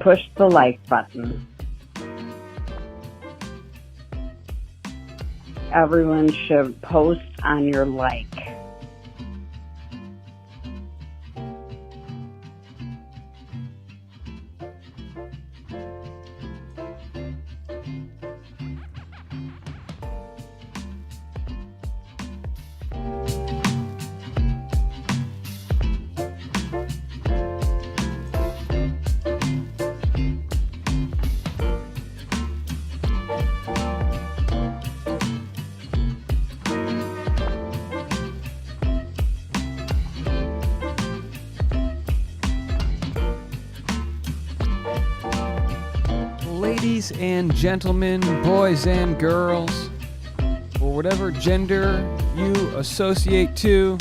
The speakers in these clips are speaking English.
push the like button. Everyone should post on your like. Ladies and gentlemen, boys and girls, or whatever gender you associate to,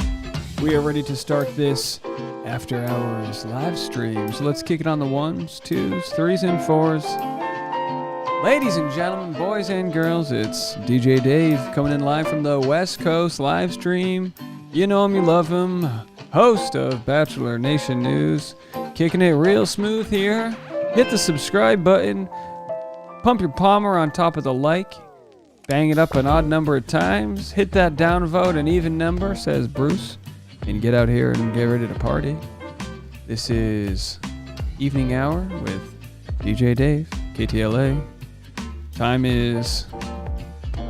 we are ready to start this after hours live stream. So let's kick it on the 1s, 2s, 3s, and 4s. Ladies and gentlemen, boys and girls, it's DJ Dave coming in live from the West Coast live stream. You know him, you love him, host of Bachelor Nation News, kicking it real smooth here. Hit the subscribe button. Pump your palmer on top of the like. Bang it up an odd number of times. Hit that downvote an even number, says Bruce. And get out here and get ready to party. This is Evening Hour with DJ Dave, KTLA. Time is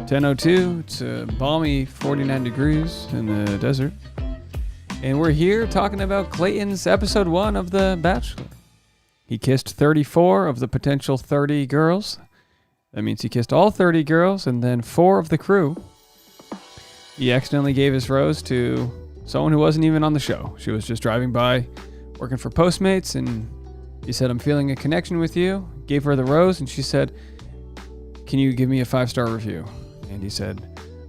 10:02. It's a balmy 49 degrees in the desert. And we're here talking about Clayton's episode 1 of The Bachelor. He kissed 34 of the potential 30 girls. That means he kissed all 30 girls and then 4 of the crew. He accidentally gave his rose to someone who wasn't even on the show. She was just driving by, working for Postmates, and he said, "I'm feeling a connection with you." Gave her the rose, and she said, "Can you give me a 5-star review?" And he said,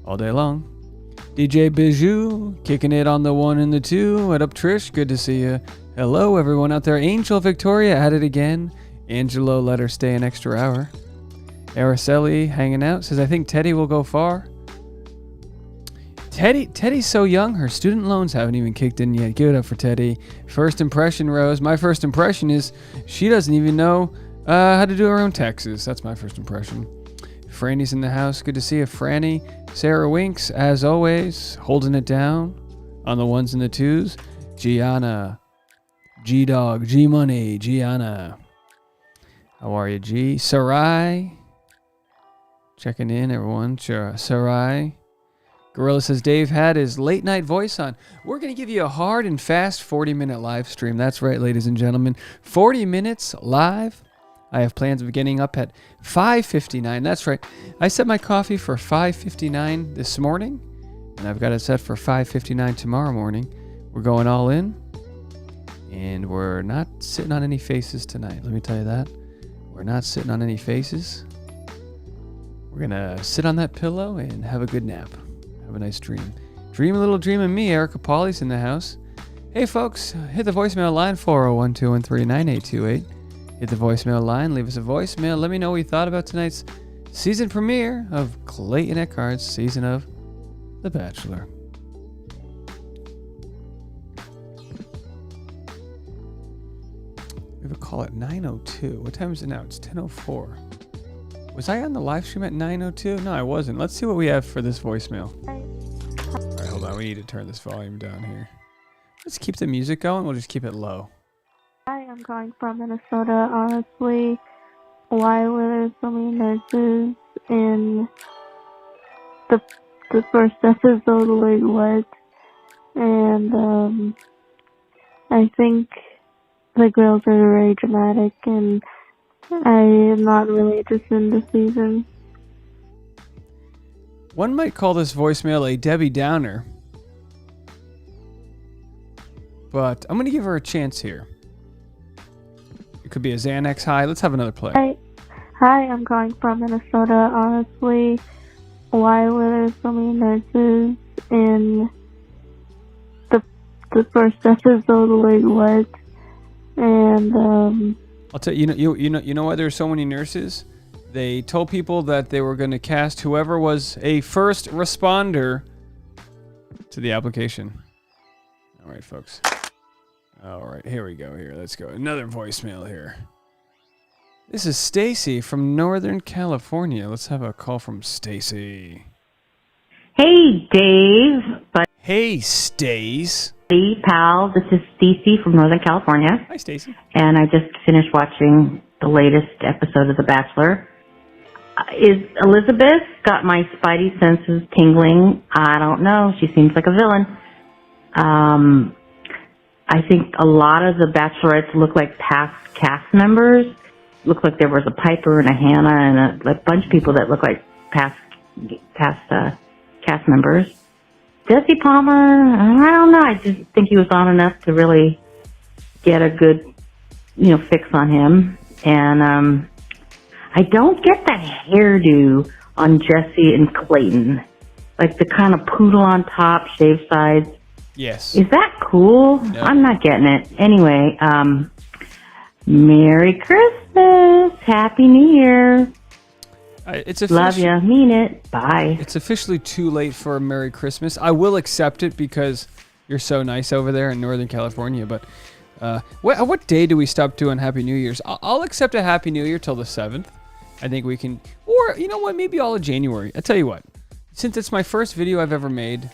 "All day long." DJ Bijou, kicking it on the 1 and the 2. What up, Trish? Good to see you. Hello, everyone out there. Angel Victoria at it again. Angelo let her stay an extra hour. Araceli hanging out. Says, "I think Teddy will go far." Teddy's so young. Her student loans haven't even kicked in yet. Give it up for Teddy. First impression, Rose. My first impression is she doesn't even know how to do her own taxes. That's my first impression. Franny's in the house. Good to see you, Franny. Sarah Winks, as always, holding it down on the 1s and the 2s. Gianna. G-Dog, G-Money, Gianna. How are you, G? Sarai. Checking in, everyone. Sure. Sarai. Gorilla says, Dave had his late night voice on. We're going to give you a hard and fast 40-minute live stream. That's right, ladies and gentlemen. 40 minutes live. I have plans of getting up at 5:59. That's right. I set my coffee for 5:59 this morning, and I've got it set for 5:59 tomorrow morning. We're going all in. And we're not sitting on any faces tonight. Let me tell you that. We're not sitting on any faces. We're going to sit on that pillow and have a good nap. Have a nice dream. Dream a little dream of me. Erica Pauly's in the house. Hey, folks. Hit the voicemail line, 401-213-9828. Hit the voicemail line. Leave us a voicemail. Let me know what you thought about tonight's season premiere of Clayton Echard's season of The Bachelor. We have a call at 9:02. What time is it now? It's 10:04. Was I on the live stream at 9:02? No, I wasn't. Let's see what we have for this voicemail. All right, hold on. We need to turn this volume down here. Let's keep the music going. We'll just keep it low. Hi, I'm calling from Minnesota. Honestly, why were there so many nurses in the first episode? Like, what? And I think the girls are very dramatic, and I am not really interested in the season. One might call this voicemail a Debbie Downer, but I'm going to give her a chance here. It could be a Xanax high. Let's have another play. Hi, I'm calling from Minnesota. Honestly, why were there so many nurses in the first episode? Like, what? And I'll tell you. You know why there's so many nurses? They told people that they were going to cast whoever was a first responder to the application. All right, folks. All right, here we go. Here, let's go. Another voicemail here. This is Stacy from Northern California. Let's have a call from Stacy. Hey, Dave, Hey, Stace. buddy, pal. This is Stacey from Northern California, Hi, Stacy. and I just finished watching the latest episode of The Bachelor. Is Elizabeth got my spidey senses tingling? I don't know. She seems like a villain. I think a lot of the Bachelorettes look like past cast members. Look like there was a Piper and a Hannah and a bunch of people that look like past cast members. Jesse Palmer, I don't know. I just think he was on enough to really get a good, fix on him. And I don't get that hairdo on Jesse and Clayton. Like the kind of poodle on top, shaved sides. Yes. Is that cool? No. I'm not getting it. Anyway, Merry Christmas. Happy New Year. It's Love ya. Mean it. Bye. It's officially too late for a Merry Christmas. I will accept it because you're so nice over there in Northern California. But what day do we stop doing Happy New Year's? I'll accept a Happy New Year till the 7th. I think we can. Or, you know what? Maybe all of January. I tell you what. Since it's my first video I've ever made.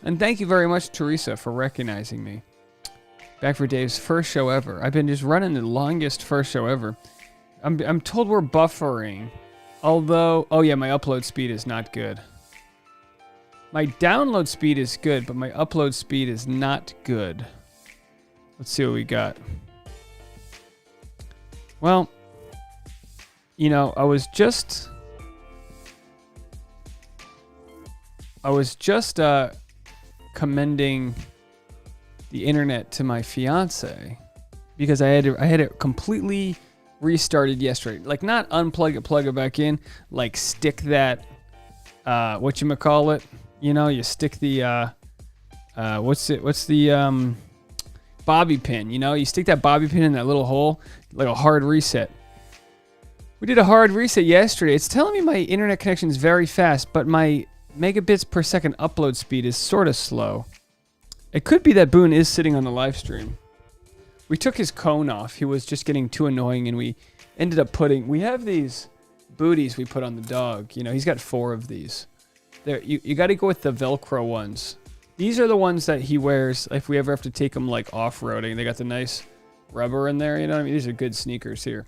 And thank you very much, Teresa, for recognizing me. Back for Dave's first show ever. I've been just running the longest first show ever. I'm told we're buffering. Although, oh yeah, my upload speed is not good. My download speed is good, but my upload speed is not good. Let's see what we got. Well, I was just commending the internet to my fiance because I had it completely restarted yesterday. Like not unplug it, plug it back in. Like stick that whatchamacallit. You stick the what's the bobby pin, you stick that bobby pin in that little hole, like a hard reset. We did a hard reset yesterday. It's telling me my internet connection is very fast, but my megabits per second upload speed is sort of slow. It could be that Boone is sitting on the live stream. We took his cone off. He was just getting too annoying, and we ended up we have these booties we put on the dog. He's got 4 of these. You got to go with the Velcro ones. These are the ones that he wears if we ever have to take him like off-roading. They got the nice rubber in there, you know what I mean? These are good sneakers here.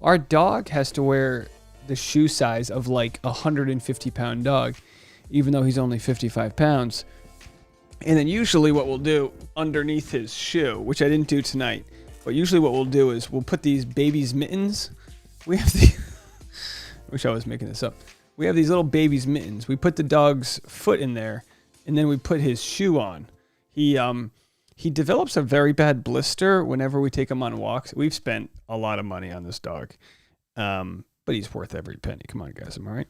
Our dog has to wear the shoe size of like a 150-pound dog, even though he's only 55 pounds. And then usually what we'll do underneath his shoe, which I didn't do tonight, but usually what we'll do is we'll put these baby's mittens. We have the... I wish I was making this up. We have these little baby's mittens. We put the dog's foot in there, and then we put his shoe on. He develops a very bad blister whenever we take him on walks. We've spent a lot of money on this dog. But he's worth every penny. Come on, guys. Am I right?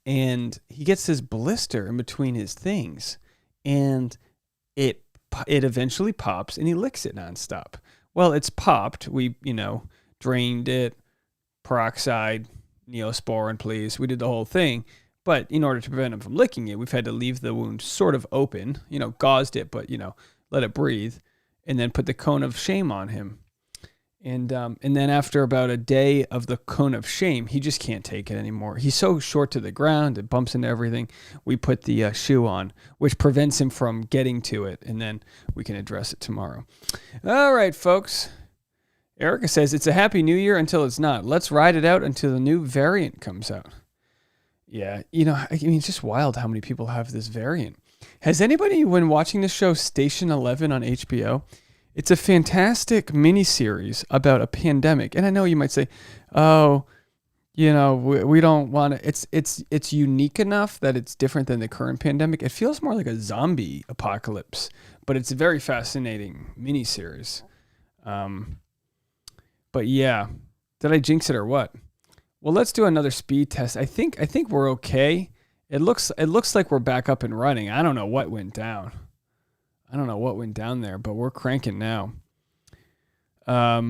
And he gets this blister in between his things. And it eventually pops, and he licks it nonstop. Well, it's popped. We, drained it, peroxide, Neosporin, please. We did the whole thing. But in order to prevent him from licking it, we've had to leave the wound sort of open, gauzed it, but, let it breathe, and then put the cone of shame on him. And then after about a day of the cone of shame, he just can't take it anymore. He's so short to the ground, it bumps into everything. We put the shoe on, which prevents him from getting to it, and then we can address it tomorrow. All right, folks. Erica says, it's a happy new year until it's not. Let's ride it out until the new variant comes out. Yeah, it's just wild how many people have this variant. Has anybody, when watching the show Station 11 on HBO, it's a fantastic miniseries about a pandemic. And I know you might say, oh, we don't want to, it's unique enough that it's different than the current pandemic. It feels more like a zombie apocalypse, but it's a very fascinating miniseries. But yeah, did I jinx it or what? Well, let's do another speed test. I think we're okay. It looks like we're back up and running. I don't know what went down. I don't know what went down there, but we're cranking now. Yeah,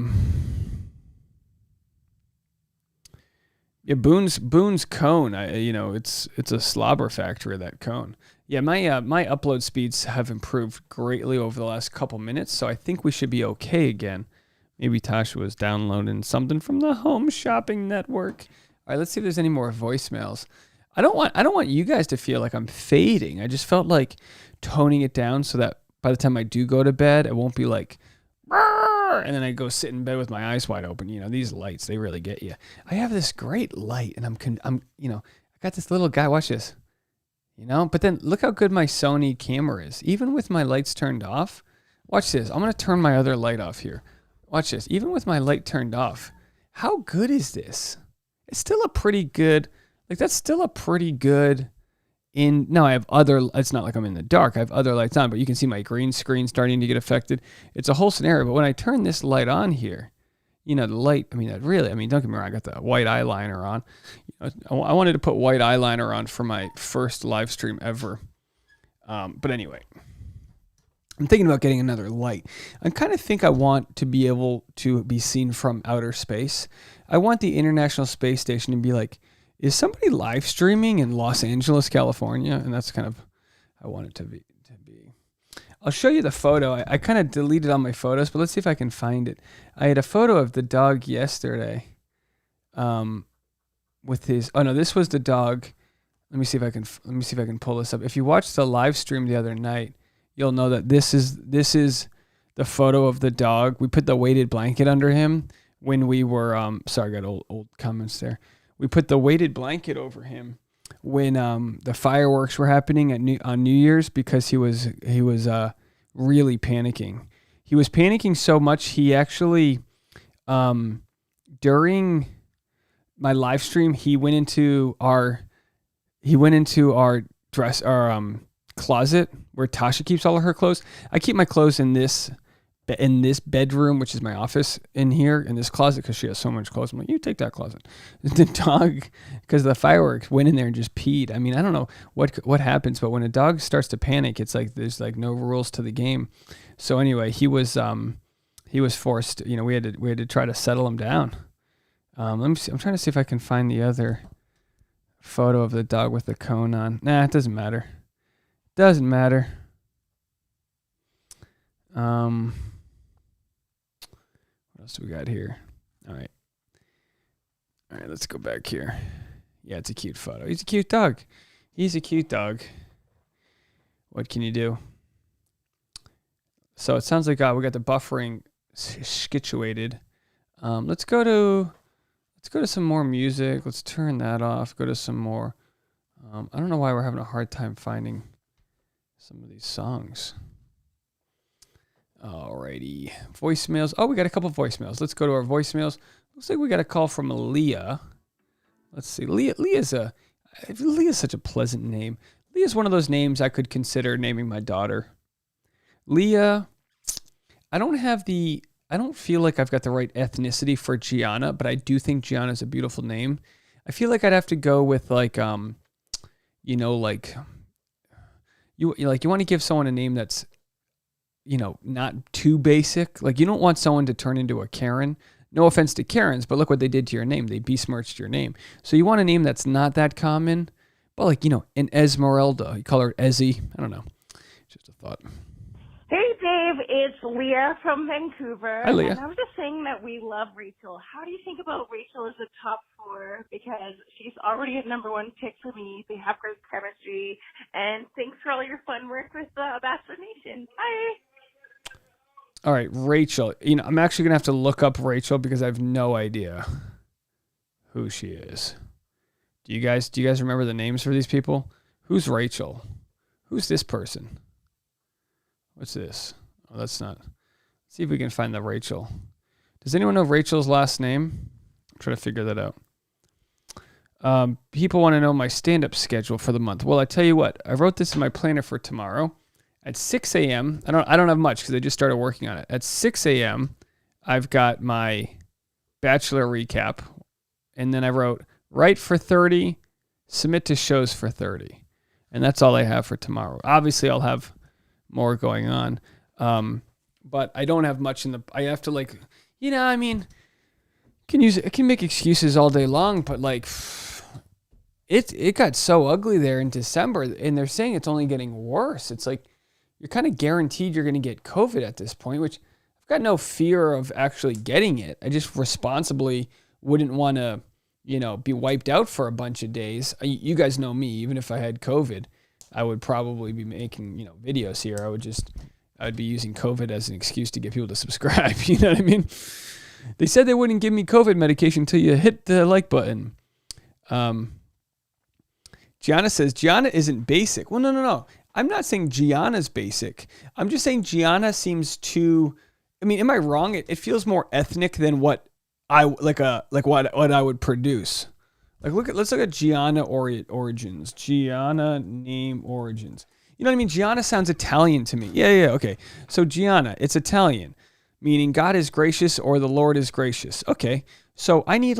Boone's cone. It's a slobber factory, that cone. Yeah, my upload speeds have improved greatly over the last couple minutes, so I think we should be okay again. Maybe Tasha was downloading something from the Home Shopping Network. All right, let's see if there's any more voicemails. I don't want you guys to feel like I'm fading. I just felt like toning it down so that by the time I do go to bed, it won't be like, and then I go sit in bed with my eyes wide open. You know, these lights, they really get you. I have this great light, and I'm I got this little guy. Watch this. But then look how good my Sony camera is. Even with my lights turned off, watch this. I'm going to turn my other light off here. Watch this. Even with my light turned off, how good is this? It's still a pretty good, that's still a pretty good now I have it's not like I'm in the dark. I have other lights on, but you can see my green screen starting to get affected. It's a whole scenario. But when I turn this light on here, the light, don't get me wrong, I got the white eyeliner on. I wanted to put white eyeliner on for my first live stream ever. But anyway, I'm thinking about getting another light. I kind of think I want to be able to be seen from outer space. I want the International Space Station to be like, is somebody live streaming in Los Angeles, California? And that's kind of, I want it to be. I'll show you the photo. I kind of deleted all my photos, but let's see if I can find it. I had a photo of the dog yesterday. With his, this was the dog. Let me see if I can pull this up. If you watched the live stream the other night, you'll know that this is the photo of the dog. We put the weighted blanket under him when we were sorry, I got old comments there. We put the weighted blanket over him when the fireworks were happening on New Year's because he was really panicking. He was panicking so much he actually during my live stream he went into our closet where Tasha keeps all of her clothes. I keep my clothes in this bedroom, which is my office, in here in this closet because she has so much clothes. I'm like, you take that closet. The dog, because the fireworks, went in there and just peed. I don't know what happens, but when a dog starts to panic, it's like there's like no rules to the game. So anyway, he was forced. We had to try to settle him down. Let me see. I'm trying to see if I can find the other photo of the dog with the cone on. Nah, it doesn't matter. Doesn't matter. What else do we got here? All right, let's go back here. Yeah, it's a cute photo. He's a cute dog. What can you do? So it sounds like we got the buffering situated. Let's go to some more music. Let's turn that off. Go to some more. I don't know why we're having a hard time finding some of these songs. Alrighty. Voicemails. Oh, we got a couple voicemails. Let's go to our voicemails. Looks like we got a call from Leah. Let's see. Leah's such a pleasant name. Leah's one of those names I could consider naming my daughter. Leah, I don't feel like I've got the right ethnicity for Gianna, but I do think Gianna's a beautiful name. I feel like I'd have to go with you want to give someone a name that's, not too basic. Like you don't want someone to turn into a Karen. No offense to Karens, but look what they did to your name. They besmirched your name. So you want a name that's not that common, but an Esmeralda. You call her Ezzy. I don't know. Just a thought. Hey, Dave, it's Leah from Vancouver. Hi, Leah. And I was just saying that we love Rachel. How do you think about Rachel as a top 4? Because she's already a number 1 pick for me. They have great chemistry. And thanks for all your fun work with Bachelor Nation. Bye. All right, Rachel. I'm actually going to have to look up Rachel because I have no idea who she is. Do you guys remember the names for these people? Who's Rachel? Who's this person? What's this? Oh, that's not. Let's see if we can find the Rachel. Does anyone know Rachel's last name? I'm trying to figure that out. People want to know my stand-up schedule for the month. Well, I tell you what. I wrote this in my planner for tomorrow. At 6 a.m., I don't have much because I just started working on it. At 6 a.m., I've got my Bachelor recap. And then I wrote, write for 30, submit to shows for 30. And that's all I have for tomorrow. Obviously, I'll have more going on. But I don't have much I have to can make excuses all day long, but it got so ugly there in December and they're saying it's only getting worse. It's like, you're kind of guaranteed you're going to get COVID at this point, which I've got no fear of actually getting it. I just responsibly wouldn't want to, be wiped out for a bunch of days. You guys know me. Even if I had COVID, I would probably be making, videos here. I would be using COVID as an excuse to get people to subscribe. You know what I mean? They said they wouldn't give me COVID medication until you hit the like button. Gianna says, Gianna isn't basic. Well, no. I'm not saying Gianna's basic. I'm just saying Gianna seems too, am I wrong? It feels more ethnic than what what I would produce. Let's look at Gianna origins. Gianna name origins. You know what I mean? Gianna sounds Italian to me. Yeah, okay. So Gianna, it's Italian, meaning God is gracious or the Lord is gracious. Okay. So I need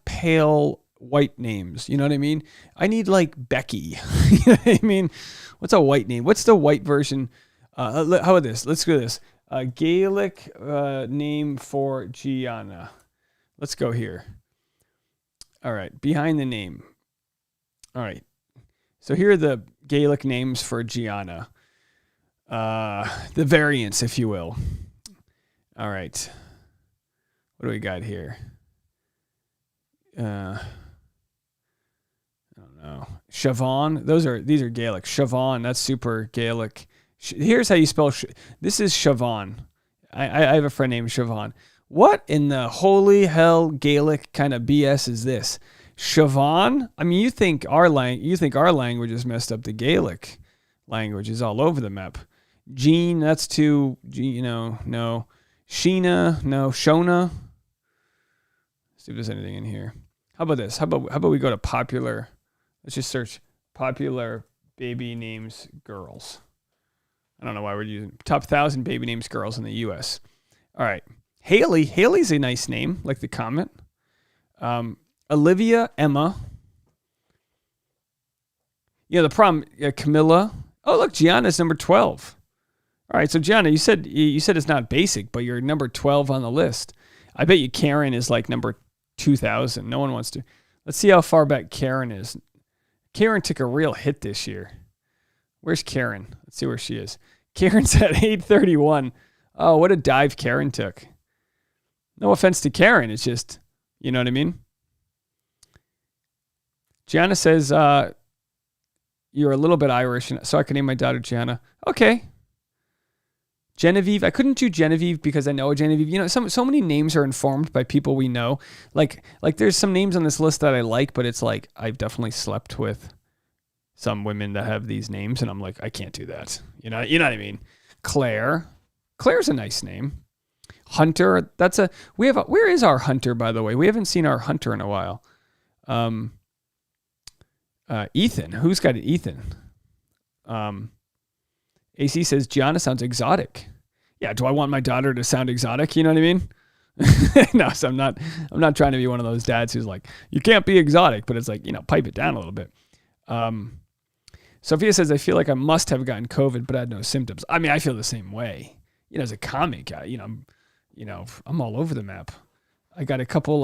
pale white names. You know what I mean? I need like Becky. You know what I mean? What's a white name? What's the white version? How about this? Let's go this. Gaelic name for Gianna. Let's go here. All right. Behind the name. All right. So here are the Gaelic names for Gianna. The variants, if you will. All right. What do we got here? I don't know. Siobhan. These are Gaelic. Siobhan. That's super Gaelic. Here's how you spell. This is Siobhan. I have a friend named Siobhan. What in the holy hell Gaelic kind of BS is this? Siobhan? You think our language is messed up. The Gaelic language is all over the map. Jean, that's too, no. Sheena, no. Shona. Let's see if there's anything in here. How about this? How about we go to popular? Let's just search popular baby names girls. I don't know why we're using top 1,000 baby names girls in the U.S. All right. Haley. Haley's a nice name, like the comment. Olivia, Emma. The problem, Camilla. Oh, look, Gianna's number 12. All right, so Gianna, you said it's not basic, but you're number 12 on the list. I bet you Karen is like number 2,000. No one wants to. Let's see how far back Karen is. Karen took a real hit this year. Where's Karen? Let's see where she is. Karen's at 831. Oh, what a dive Karen took. No offense to Karen. It's just, you know what I mean? Gianna says, you're a little bit Irish, so I can name my daughter Gianna. Okay. Genevieve. I couldn't do Genevieve because I know Genevieve. So many names are informed by people we know. Like there's some names on this list that I like, but it's like I've definitely slept with some women that have these names, and I'm like, I can't do that. You know what I mean? Claire. Claire's a nice name. Hunter. Where is our Hunter, by the way? We haven't seen our Hunter in a while. Ethan. Who's got an Ethan? AC says Gianna sounds exotic. Yeah, do I want my daughter to sound exotic? You know what I mean? No, so I'm not trying to be one of those dads who's like, you can't be exotic, but it's like, pipe it down a little bit. Sophia says, I feel like I must have gotten COVID, but I had no symptoms. I feel the same way. As a comic, I'm all over the map. I got a couple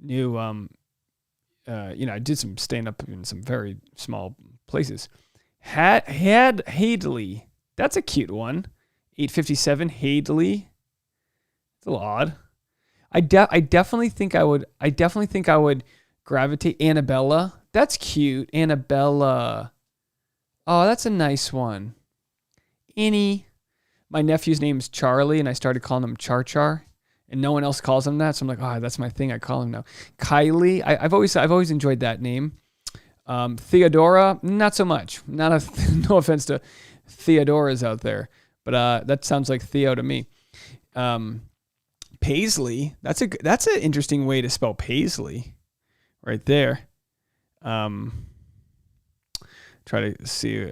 new, I did some stand up in some very small places. Hadley. That's a cute one. 857 Hadley. It's a little odd. I definitely think I would gravitate. Annabella. That's cute. Annabella. Oh, that's a nice one. Annie. My nephew's name's Charlie, and I started calling him Char Char, and no one else calls him that. So I'm like, oh, that's my thing. I call him now. Kylie. I've always enjoyed that name. Theodora, not so much. No offense to Theodoras out there, but that sounds like Theo to me. Paisley. That's an interesting way to spell Paisley, right there. Try to see.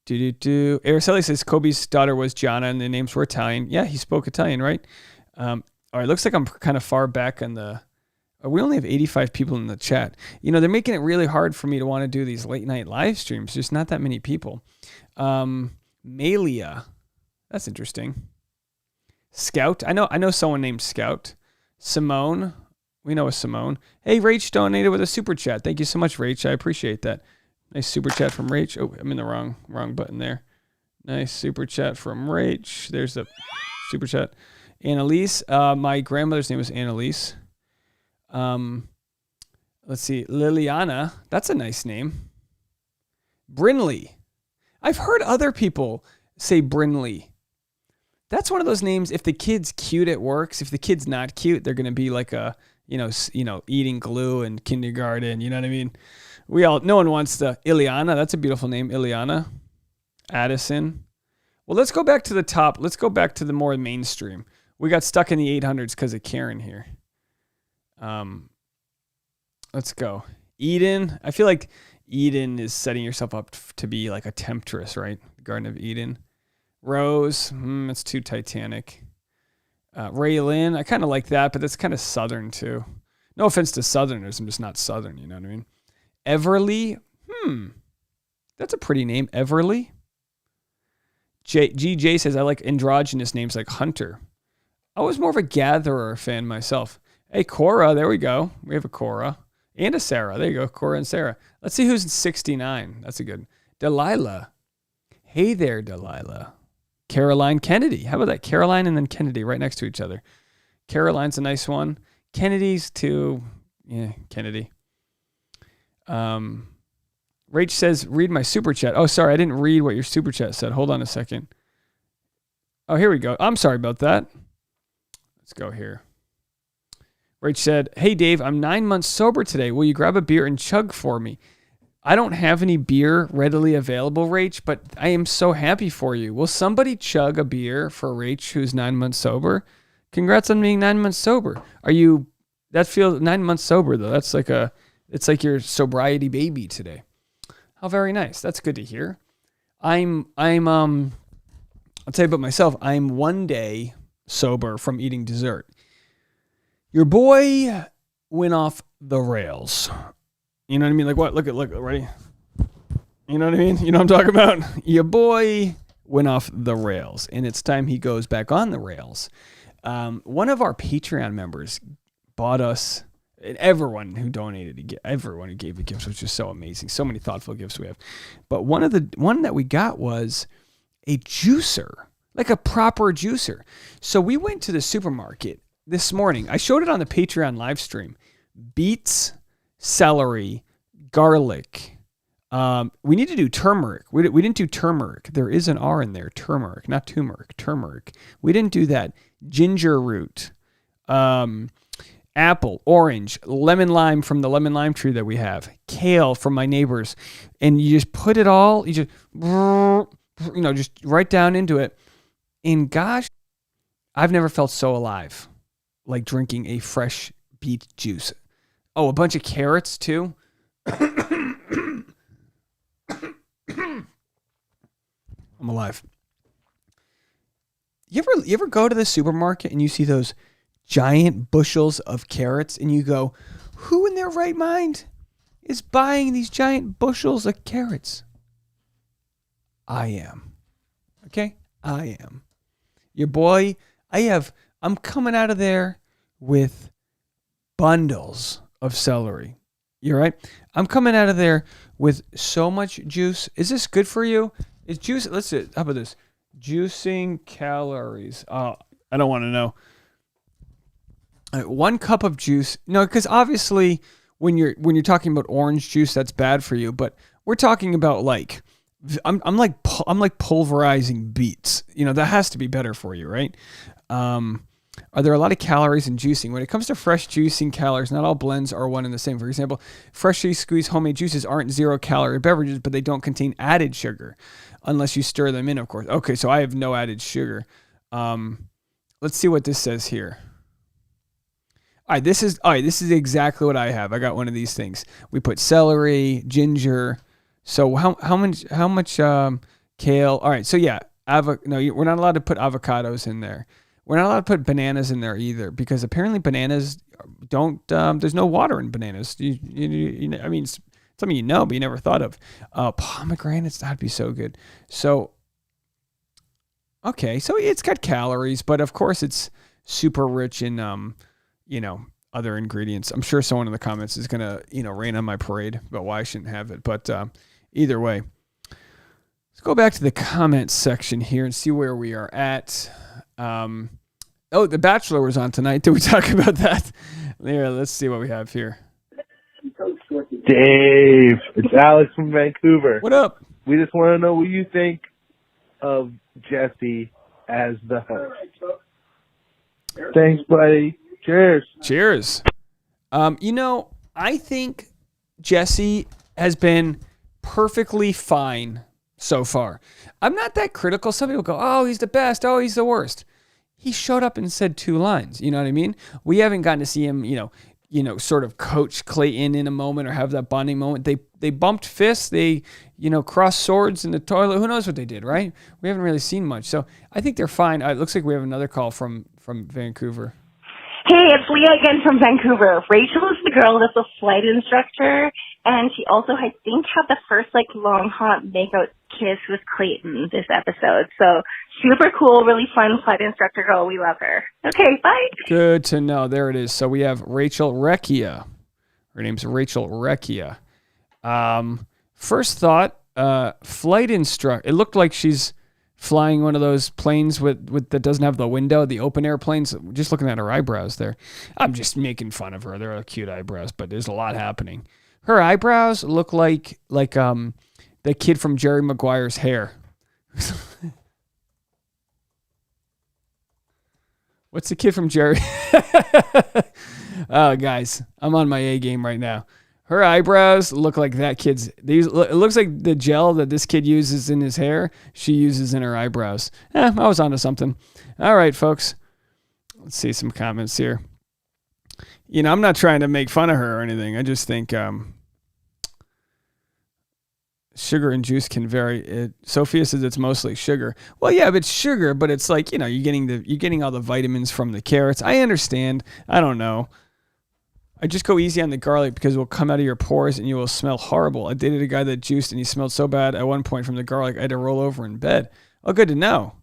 Araceli says Kobe's daughter was Gianna and the names were Italian. Yeah, he spoke Italian, right? All right, looks like I'm kind of far back on the. We only have 85 people in the chat. They're making it really hard for me to want to do these late night live streams. There's not that many people. Malia, that's interesting. Scout, I know someone named Scout. Simone, we know a Simone. Hey, Rach donated with a super chat. Thank you so much, Rach. I appreciate that. Nice super chat from Rach. Oh, I'm in the wrong button there. Nice super chat from Rach. There's the super chat. Annalise. My grandmother's name was Annalise. Let's see. Liliana. That's a nice name. Brinley. I've heard other people say Brinley. That's one of those names. If the kid's cute, it works. If the kid's not cute, they're gonna be like a eating glue in kindergarten. You know what I mean? No one wants the Ileana. That's a beautiful name, Ileana. Addison. Well, let's go back to the top. Let's go back to the more mainstream. We got stuck in the 800s because of Karen here. Let's go. Eden. I feel like Eden is setting yourself up to be like a temptress, right? Garden of Eden. Rose. That's too Titanic. Raylin. I kind of like that, but that's kind of Southern too. No offense to Southerners. I'm just not Southern. You know what I mean? Everly. That's a pretty name. Everly. GJ says, I like androgynous names like Hunter. I was more of a Gatherer fan myself. Hey, Cora. There we go. We have a Cora. And a Sarah. There you go. Cora and Sarah. Let's see who's 69. That's a good. Delilah. Hey there, Delilah. Caroline Kennedy. How about that? Caroline and then Kennedy right next to each other. Caroline's a nice one. Kennedy's too. Yeah, Kennedy. Rach says, read my super chat. Oh, sorry. I didn't read what your super chat said. Hold on a second. Oh, here we go. I'm sorry about that. Let's go here. Rach said, hey, Dave, I'm 9 months sober today. Will you grab a beer and chug for me? I don't have any beer readily available, Rach, but I am so happy for you. Will somebody chug a beer for Rach who's 9 months sober? Congrats on being 9 months sober. That feels 9 months sober though. It's like your sobriety baby today. How very nice. That's good to hear. I'll tell you about myself. I'm 1 day sober from eating dessert. Your boy went off the rails. You know what I mean? Like what? Look, ready? You know what I mean? You know what I'm talking about? Your boy went off the rails, and it's time he goes back on the rails. One of our Patreon members bought us, and everyone who donated, everyone who gave the gifts, which is so amazing. So many thoughtful gifts we have. But one that we got was a juicer, like a proper juicer. So we went to the supermarket this morning. I showed it on the Patreon live stream. Beets, celery, garlic. We need to do turmeric. We didn't do turmeric. There is an R in there. Turmeric, not turmeric. Turmeric. We didn't do that. Ginger root. Apple, orange, lemon lime from the lemon lime tree that we have. Kale from my neighbors. And you just put it all, just right down into it. And gosh, I've never felt so alive like drinking a fresh beet juice. Oh, a bunch of carrots too. I'm alive. You ever go to the supermarket and you see those giant bushels of carrots and you go, who in their right mind is buying these giant bushels of carrots? I am. Okay? I am. Your boy, I'm coming out of there with bundles of celery. You're right. I'm coming out of there with so much juice. Is this good for you? Is juice? Let's see. How about this? Juicing calories. I don't want to know. 1 cup of juice. No, because obviously when you're talking about orange juice, that's bad for you. But we're talking about like I'm like pulverizing beets. That has to be better for you, right? Are there a lot of calories in juicing? When it comes to fresh juicing calories, not all blends are one and the same. For example, freshly squeezed homemade juices aren't 0-calorie beverages, but they don't contain added sugar unless you stir them in, of course. Okay, so I have no added sugar. Let's see what this says here. All right, this is exactly what I have. I got one of these things. We put celery, ginger. So how much kale? All right, so yeah, we're not allowed to put avocados in there. We're not allowed to put bananas in there either because apparently bananas don't. There's no water in bananas. I mean, it's something but you never thought of. Pomegranates, that'd be so good. So, okay, so it's got calories, but of course it's super rich in other ingredients. I'm sure someone in the comments is gonna rain on my parade about why I shouldn't have it. But either way, Let's go back to the comments section here and see where we are at. The Bachelor was on tonight. Did we talk about that? Here, let's see what we have here. Dave, it's Alex from Vancouver. What up? We just want to know what you think of Jesse as the host. Thanks, buddy. Cheers. Cheers. I think Jesse has been perfectly fine so far. I'm not that critical. Some people go, oh, he's the best. Oh, he's the worst. He showed up and said 2 lines. You know what I mean? We haven't gotten to see him, sort of coach Clayton in a moment or have that bonding moment. They bumped fists. They, crossed swords in the toilet. Who knows what they did, right? We haven't really seen much. So I think they're fine. It looks like we have another call from Vancouver. Hey, it's Leah again from Vancouver. Rachel is the girl that's a flight instructor, and she also, I think, had the first, long, hot makeout kiss with Clayton this episode. So, super cool, really fun flight instructor girl. We love her. Okay, bye. Good to know. There it is. So, we have Rachel Recchia. Her name's Rachel Recchia. First thought, flight instructor. It looked like she's flying one of those planes with that doesn't have the window, the open air planes. Just looking at her eyebrows there. I'm just making fun of her. They're cute eyebrows, but there's a lot happening. Her eyebrows look like the kid from Jerry Maguire's Hair. What's the kid from Jerry? Oh, guys, I'm on my A game right now. Her eyebrows look like that kid's. It looks like the gel that this kid uses in his hair, she uses in her eyebrows. I was onto something. All right, folks. Let's see some comments here. I'm not trying to make fun of her or anything. I just think sugar and juice can vary. Sophia says it's mostly sugar. Well, yeah, but it's sugar, but it's like, you're getting all the vitamins from the carrots. I understand. I don't know. I just go easy on the garlic because it will come out of your pores and you will smell horrible. I dated a guy that juiced and he smelled so bad at one point from the garlic I had to roll over in bed. Oh, good to know.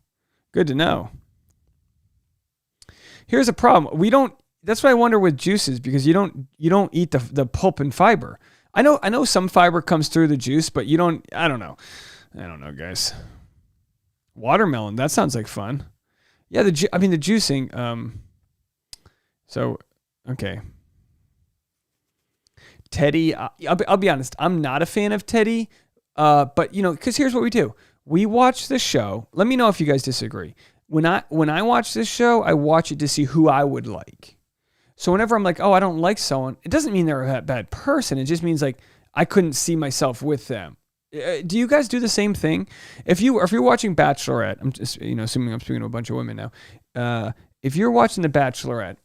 Good to know. Here's a problem. That's what I wonder with juices, because you don't eat the pulp and fiber. I know some fiber comes through the juice, but I don't know. I don't know, guys. Watermelon, that sounds like fun. Yeah, the juicing. Okay. Teddy, I'll be honest, I'm not a fan of Teddy, but because here's what we do. We watch the show. Let me know if you guys disagree. When I watch this show, I watch it to see who I would like. So whenever I'm like, oh, I don't like someone, it doesn't mean they're a bad person. It just means like I couldn't see myself with them. Do you guys do the same thing? If you're watching Bachelorette, I'm just assuming I'm speaking to a bunch of women now. If you're watching The Bachelorette,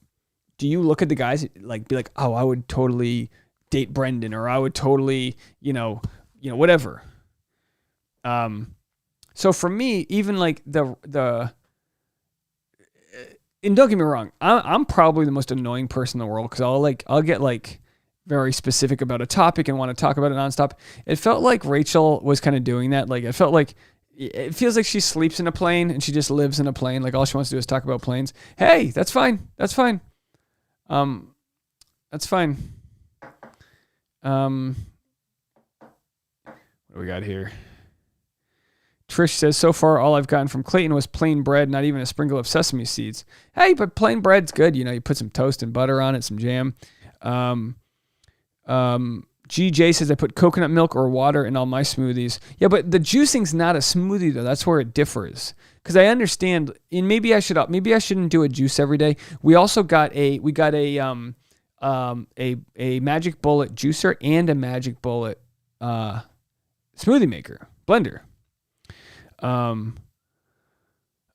do you look at the guys be like, oh, I would totally date Brendan, or I would totally, whatever. So for me, even like and don't get me wrong, I'm probably the most annoying person in the world because I'll get like very specific about a topic and want to talk about it nonstop. It felt like Rachel was kind of doing that. Like it feels like she sleeps in a plane and she just lives in a plane. Like all she wants to do is talk about planes. Hey, that's fine. That's fine. That's fine. What do we got here? Trish says, so far all I've gotten from Clayton was plain bread, not even a sprinkle of sesame seeds. Hey, but plain bread's good. You put some toast and butter on it, some jam. GJ says I put coconut milk or water in all my smoothies. Yeah, but the juicing's not a smoothie though. That's where it differs. Because I understand, and maybe I shouldn't do a juice every day. We also got a Magic Bullet juicer and a Magic Bullet smoothie maker blender.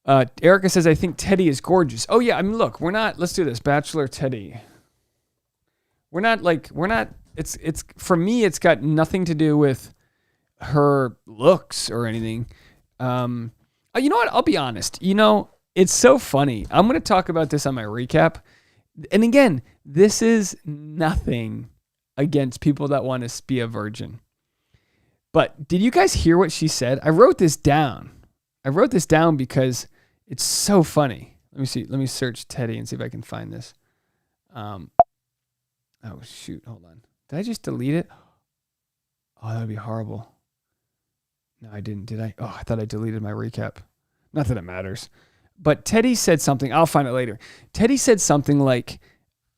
Erica says I think Teddy is gorgeous. Oh yeah, look, let's do this. Bachelor Teddy. It's for me, it's got nothing to do with her looks or anything. You know what? I'll be honest. It's so funny. I'm going to talk about this on my recap. And again, this is nothing against people that want to be a virgin. But did you guys hear what she said? I wrote this down because it's so funny. Let me see. Let me search Teddy and see if I can find this. Oh, shoot. Hold on. Did I just delete it? Oh, that would be horrible. No, I didn't, did I? Oh, I thought I deleted my recap. Not that it matters. But Teddy said something. I'll find it later. Teddy said something like,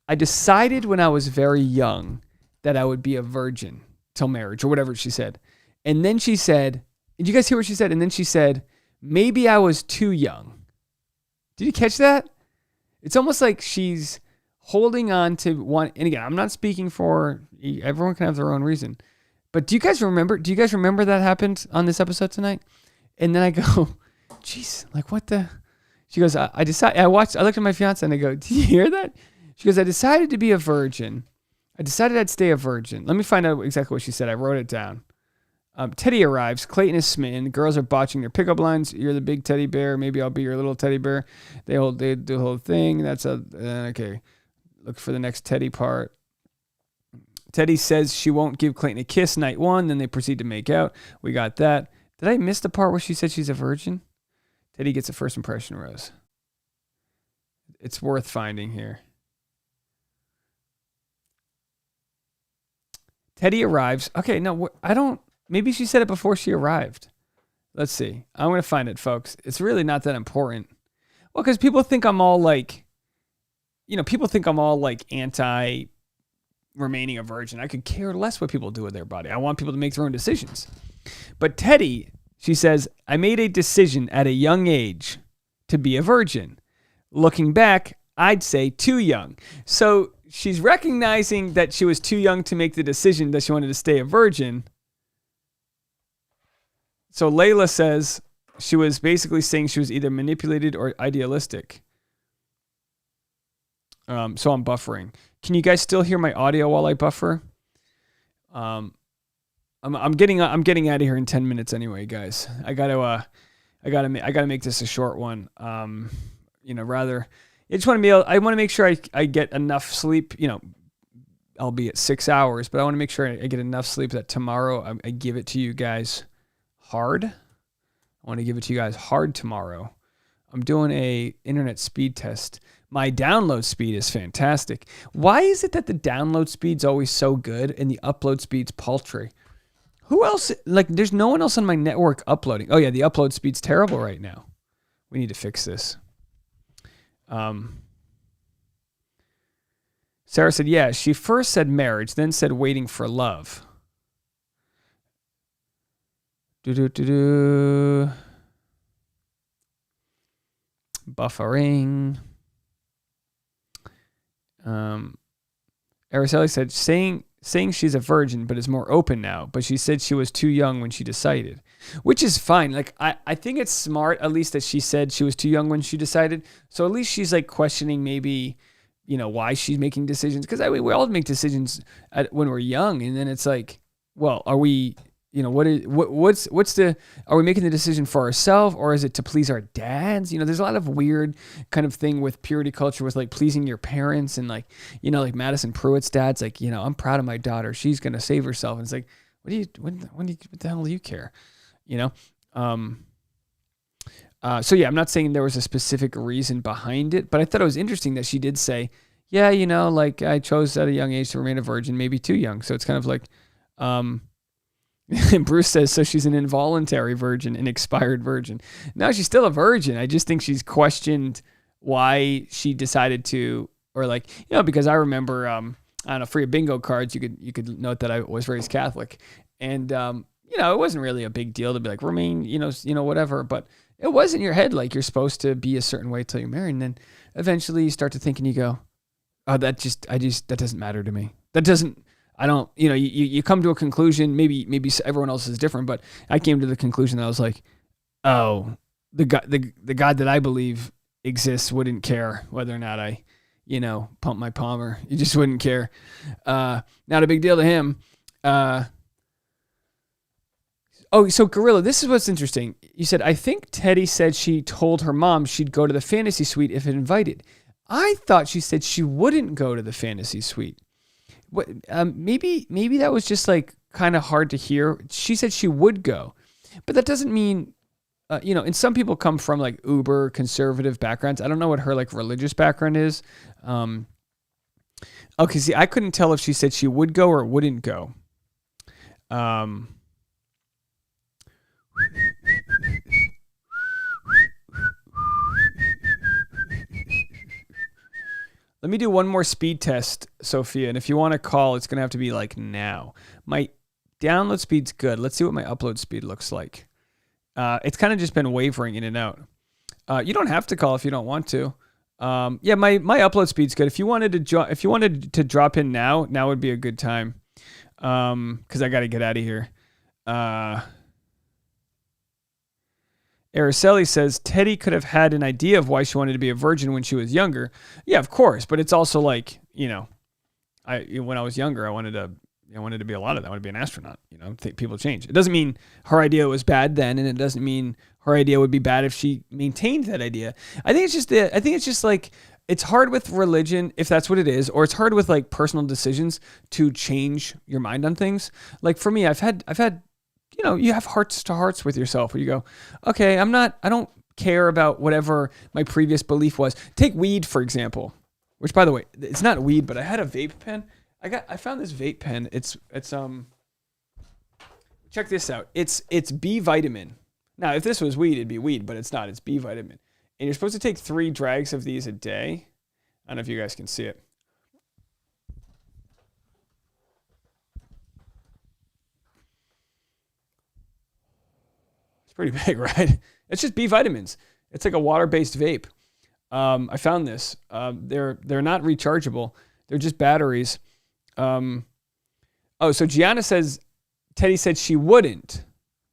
I decided when I was very young that I would be a virgin till marriage, or whatever she said. And then she said, did you guys hear what she said? And then she said, maybe I was too young. Did you catch that? It's almost like she's holding on to one. And again, I'm not speaking for, everyone can have their own reason. But do you guys remember that happened on this episode tonight? And then I go, geez, like what the? She goes, I looked at my fiance and I go, did you hear that? She goes, I decided to be a virgin. I decided I'd stay a virgin. Let me find out exactly what she said. I wrote it down. Teddy arrives. Clayton is smitten. Girls are botching their pickup lines. You're the big teddy bear. Maybe I'll be your little teddy bear. They do the whole thing. That's okay. Look for the next Teddy part. Teddy says she won't give Clayton a kiss night one. Then they proceed to make out. We got that. Did I miss the part where she said she's a virgin? Teddy gets a first impression rose. It's worth finding here. Teddy arrives. Okay, no, I don't. Maybe she said it before she arrived. Let's see. I'm going to find it, folks. It's really not that important. Well, because people think I'm all like, anti remaining a virgin. I could care less what people do with their body. I want people to make their own decisions. But Teddy, she says, I made a decision at a young age to be a virgin. Looking back, I'd say too young. So she's recognizing that she was too young to make the decision that she wanted to stay a virgin. So Layla says she was basically saying she was either manipulated or idealistic. So I'm buffering. Can you guys still hear my audio while I buffer? I'm getting out of here in 10 minutes anyway, guys. I gotta make this a short one. I want to make sure I get enough sleep, albeit 6 hours, but I want to make sure I get enough sleep that tomorrow I give it to you guys hard. I want to give it to you guys hard tomorrow. I'm doing a internet speed test. My download speed is fantastic. Why is it that the download speed's always so good and the upload speed's paltry? Who else? Like, there's no one else on my network uploading. Oh yeah, the upload speed's terrible right now. We need to fix this. Sarah said, yeah, she first said marriage, then said waiting for love. Buffering. Araceli said, saying she's a virgin, but is more open now. But she said she was too young when she decided, which is fine. Like, I think it's smart, at least, that she said she was too young when she decided. So at least she's like questioning maybe, why she's making decisions. Because we all make decisions when we're young, and then it's like, well, are we? Are we making the decision for ourselves, or is it to please our dads? There's a lot of weird kind of thing with purity culture with like pleasing your parents and like Madison Pruitt's dad's like, I'm proud of my daughter. She's going to save herself. And it's like, what the hell do you care? So yeah, I'm not saying there was a specific reason behind it, but I thought it was interesting that she did say, yeah, like I chose at a young age to remain a virgin, maybe too young. So it's kind of like, Bruce says, so she's an involuntary virgin, an expired virgin. No, she's still a virgin. I just think she's questioned why she decided to, or like, because I remember, for your bingo cards, you could note that I was raised Catholic, and it wasn't really a big deal to be like remain, whatever. But it was in your head like you're supposed to be a certain way till you're married, and then eventually you start to think and you go, oh, that doesn't matter to me. I don't, you come to a conclusion, maybe everyone else is different, but I came to the conclusion that I was like, oh, the God that I believe exists wouldn't care whether or not I, pump my Palmer. He just wouldn't care. Not a big deal to him. So Gorilla, this is what's interesting. You said, I think Teddy said she told her mom she'd go to the fantasy suite if invited. I thought she said she wouldn't go to the fantasy suite. What, maybe that was just like kind of hard to hear. She said she would go, but that doesn't mean, and some people come from like uber conservative backgrounds. I don't know what her like religious background is. Okay. See, I couldn't tell if she said she would go or wouldn't go. Let me do one more speed test, Sophia. And if you want to call, it's going to have to be like now. My download speed's good. Let's see what my upload speed looks like. It's kind of just been wavering in and out. You don't have to call if you don't want to. Yeah, my upload speed's good. If you wanted to drop in now would be a good time. Because I got to get out of here. Araceli says Teddy could have had an idea of why she wanted to be a virgin when she was younger. Yeah, of course, but it's also like, when I was younger, I wanted to be a lot of that. I wanted to be an astronaut. People change. It doesn't mean her idea was bad then, and it doesn't mean her idea would be bad if she maintained that idea. I think it's just like it's hard with religion, if that's what it is, or it's hard with like personal decisions to change your mind on things. Like for me, I've had you have hearts to hearts with yourself where you go, okay, I don't care about whatever my previous belief was. Take weed, for example, which by the way, it's not weed, but I had a vape pen. I found this vape pen. It's check this out. It's B vitamin. Now, if this was weed, it'd be weed, but it's not. It's B vitamin. And you're supposed to take 3 drags of these a day. I don't know if you guys can see it. Pretty big, right? It's just B vitamins. It's like a water-based vape. I found this. They're not rechargeable. They're just batteries. So Gianna says Teddy said she wouldn't.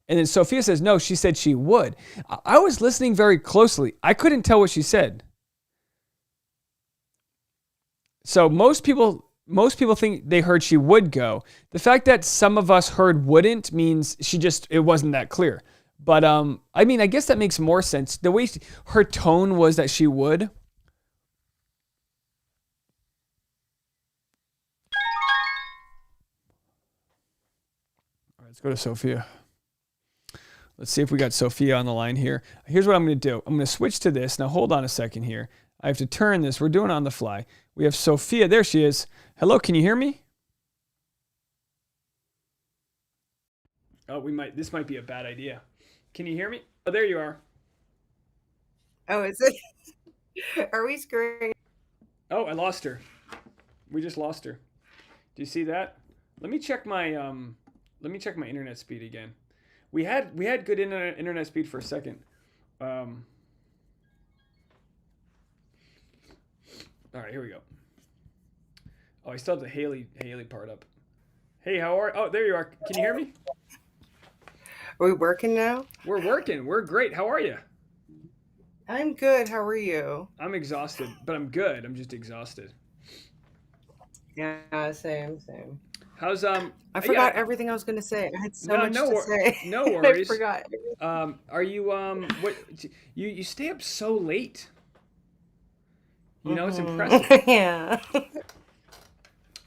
And then Sophia says no, she said she would. I was listening very closely. I couldn't tell what she said. So most people think they heard she would go. The fact that some of us heard wouldn't means it wasn't that clear. But, I guess that makes more sense. The way her tone was that she would. All right, let's go to Sophia. Let's see if we got Sophia on the line here. Here's what I'm going to do. I'm going to switch to this. Now, hold on a second here. I have to turn this. We're doing it on the fly. We have Sophia. There she is. Hello, can you hear me? Oh, this might be a bad idea. Can you hear me? Oh, there you are. Oh, is it? Are we screwing? Oh, I lost her. We just lost her. Do you see that? Let me check my internet speed again. We had good internet speed for a second. All right, here we go. Oh, I still have the Haley part up. Hey, how are? Oh, there you are. Can you hear me? Are we working now? We're working. We're great. How are you? I'm good. How are you? I'm exhausted, but I'm good. I'm just exhausted. Yeah, same. How's I forgot everything I was going to say. I had so much to say. No worries. I forgot. Are you what you stay up so late? It's impressive. Yeah.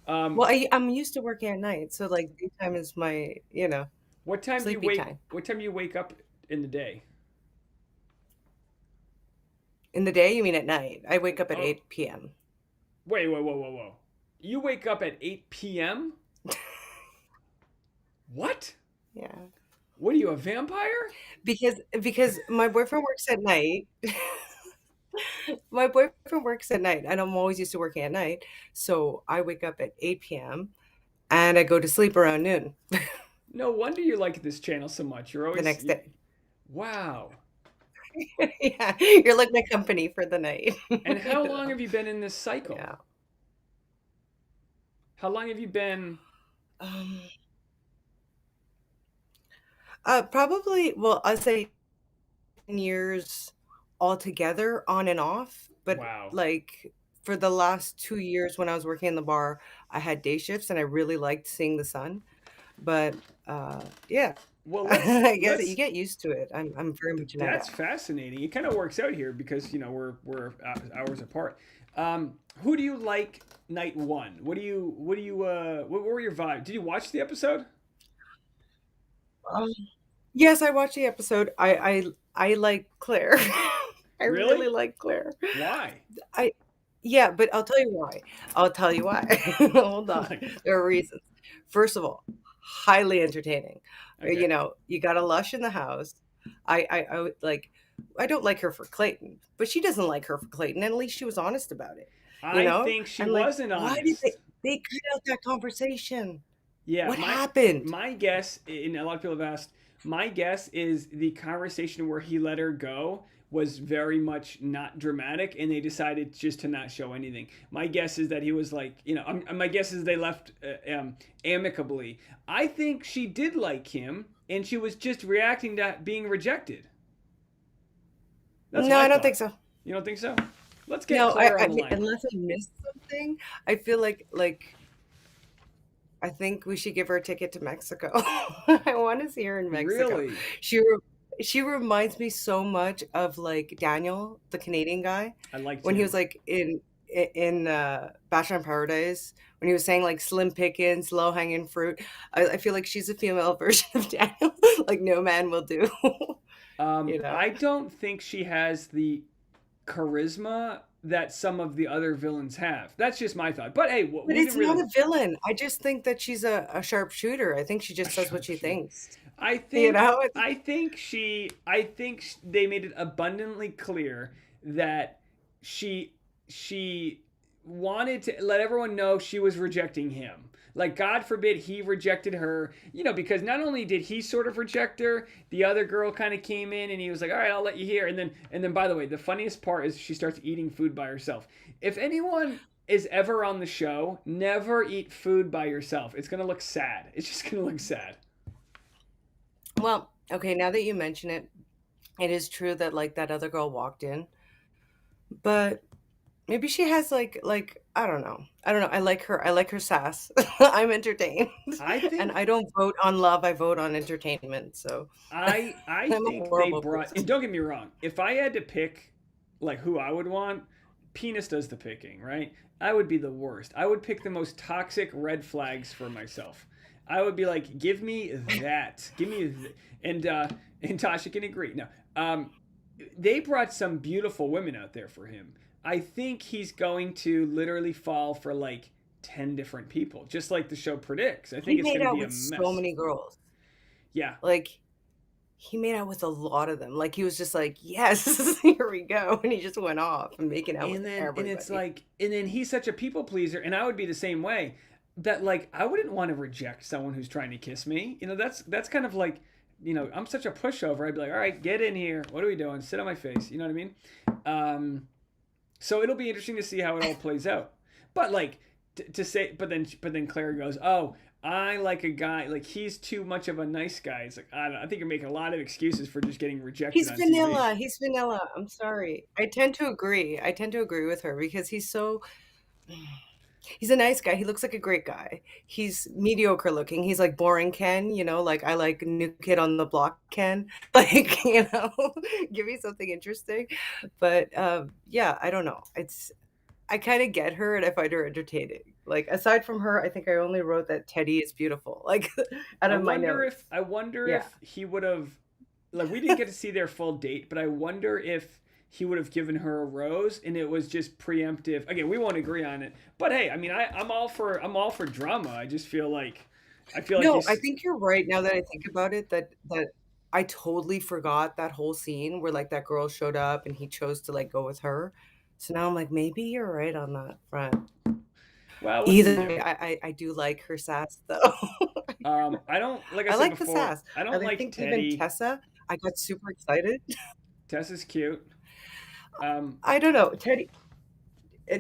Well, I'm used to working at night, so like daytime is my, What time do you sleepy wake? time. What time do you wake up in the day? In the day, you mean at night? I wake up at 8 p.m. Wait, whoa. You wake up at 8 p.m.? What? Yeah. What are you, a vampire? Because my boyfriend works at night. My boyfriend works at night, and I'm always used to working at night. So I wake up at 8 p.m. and I go to sleep around noon No wonder you like this channel so much. You're always the next day. Wow. Yeah, you're like my company for the night. And how long have you been in this cycle? Yeah. How long have you been? Probably, well, I'd say 10 years altogether, on and off. But Wow. like for the last 2 years when I was working in the bar, I had day shifts and I really liked seeing the sun. But yeah, Well, I guess you get used to it. I'm very much an that's adult. fascinating. It kind of works out here because we're hours apart. Who do you like night one? What were your vibes? Did you watch the episode? Um, yes, I watched the episode. I like Claire. I Really? really like Claire. Why? Yeah, but I'll tell you why. Hold on. There are reasons. First of all, highly entertaining. Okay. You know, you got a Lush in the house. I would like. I don't like her for Clayton, but she doesn't like her for Clayton. And at least she was honest about it. You I know, think she and like, wasn't why did honest. they cut out that conversation? Yeah, What happened? my guess, and a lot of people have asked, my guess is the conversation where he let her go was very much not dramatic, and they decided just to not show anything. My guess is that he was like, my guess is they left amicably. I think she did like him, and she was just reacting to being rejected. That's No, my I don't thought. think so. You don't think so? Let's get No, Claire I on the mean, line. unless I missed something, I feel like I think we should give her a ticket to Mexico. I want to see her in Mexico. Really? She reminds me so much of like Daniel, the Canadian guy, I liked when he him. was like in Bachelor in Paradise, when he was saying like slim pickings, low hanging fruit. I feel like she's a female version of Daniel. Like no man will do. You know. I don't think she has the charisma that some of the other villains have. That's just my thought. But hey, But we it's didn't really. not a villain. I just think that she's a sharpshooter. I think she just does what she Sharpshooter. thinks. I You think know? they made it abundantly clear that she wanted to let everyone know she was rejecting him. Like, God forbid he rejected her, because not only did he sort of reject her, the other girl kind of came in and he was like, all right, I'll let you hear. And then by the way, the funniest part is she starts eating food by herself. If anyone is ever on the show, never eat food by yourself. It's going to look sad. It's just going to look sad. Well, okay, now that you mention it, it is true that like that other girl walked in, but maybe she has like I don't know. I don't know. I like her. I like her sass. I'm entertained. I And think I don't vote on love, I vote on entertainment. So I I'm a think they horrible brought, person. and don't get me wrong, if I had to pick like who I would want, penis does the picking, right? I would be the worst. I would pick the most toxic red flags for myself. I would be like, give me that, and Tasha can agree. No, they brought some beautiful women out there for him. I think he's going to literally fall for like 10 different people, just like the show predicts. I He think it's made going to out be a with so mess. many girls. Yeah. Like he made out with a lot of them. Like he was just like, yes, here we go, and he just went off and making out with And it's everybody. like, and then he's such a people pleaser, and I would be the same way. That like I wouldn't want to reject someone who's trying to kiss me. That's kind of like, I'm such a pushover. I'd be like, all right, get in here. What are we doing? Sit on my face. You know what I mean? So it'll be interesting to see how it all plays out. But like to say, but then Claire goes, oh, I like a guy like he's too much of a nice guy. It's like I don't know, I think you're making a lot of excuses for just getting rejected He's on TV. vanilla. He's vanilla. I'm sorry. I tend to agree. I tend to agree with her because he's a nice guy. He looks like a great guy. He's mediocre looking. He's like boring Ken, like I like new kid on the block Ken. Like, give me something interesting. But yeah, I don't know. I kind of get her and I find her entertaining. Like aside from her, I think I only wrote that Teddy is beautiful. Like out of my notes. I wonder Yeah. if he would have like we didn't get to see their full date, but I wonder if he would have given her a rose and it was just preemptive. Again, we won't agree on it. But hey, I mean I'm all for drama. I just feel like No, he's I think you're right now that I think about it, that I totally forgot that whole scene where like that girl showed up and he chose to like go with her. So now I'm like, maybe you're right on that front. well, what can you Either do? way, I do like her sass though. I don't like I I said like the before, sass. I don't And I like think even Teddy. Tessa, I got super excited. Tessa's cute. Um I don't know.